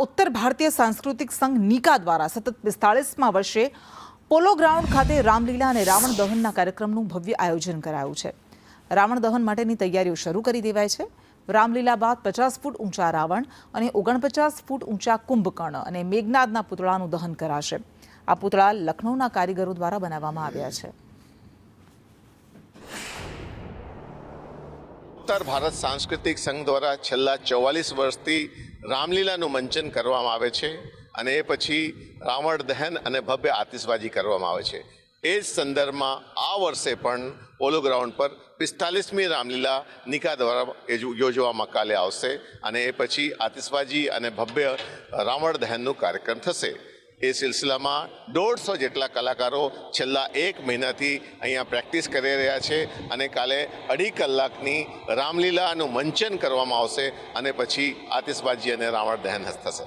उत्तर भारतीय सांस्कृतिक संघ नीका द्वारा सतत 45માં વર્ષે પોલો ગ્રાઉન્ડ ખાતે રામલીલા અને રાવણ દહનના કાર્યક્રમનું ભવ્ય આયોજન કરાયું છે। રાવણ દહન માટેની તૈયારીઓ શરૂ કરી દેવાઈ છે। રામલીલા બાદ 50 ફૂટ ઊંચા રાવણ અને 49 ફૂટ ઊંચા કુંભકર્ણ અને મેઘનાદના પુતળાનું દહન કરાશે। આ પુતળા લખનૌના કારીગરો દ્વારા બનાવવામાં આવ્યા છે। उत्तर भारत सांस्कृतिक संघ द्वारा छेल्ला 44 वर्षथी रामलीलाનું મંચન કરવામાં આવે છે અને એ પછી રાવણ દહન અને ભવ્ય આતિશબાજી કરવામાં આવે છે। એ જ સંદર્ભમાં આ વર્ષે પણ પોલો ગ્રાઉન્ડ પર 45મી રામલીલા નિકા દ્વારા યોજવામાં કાલે આવશે અને એ પછી આતિશબાજી અને ભવ્ય રાવણ દહનનો કાર્યક્રમ થશે। એ સિલસિલામાં 150 જેટલા કલાકારો છેલ્લા 1 મહિનાથી અહીંયા પ્રેક્ટિસ કરી રહ્યા છે અને કાલે 2.5 કલાકની રામલીલાનું મંચન કરવામાં આવશે અને પછી આતિશબાજી અને રાવણ દહન થશે।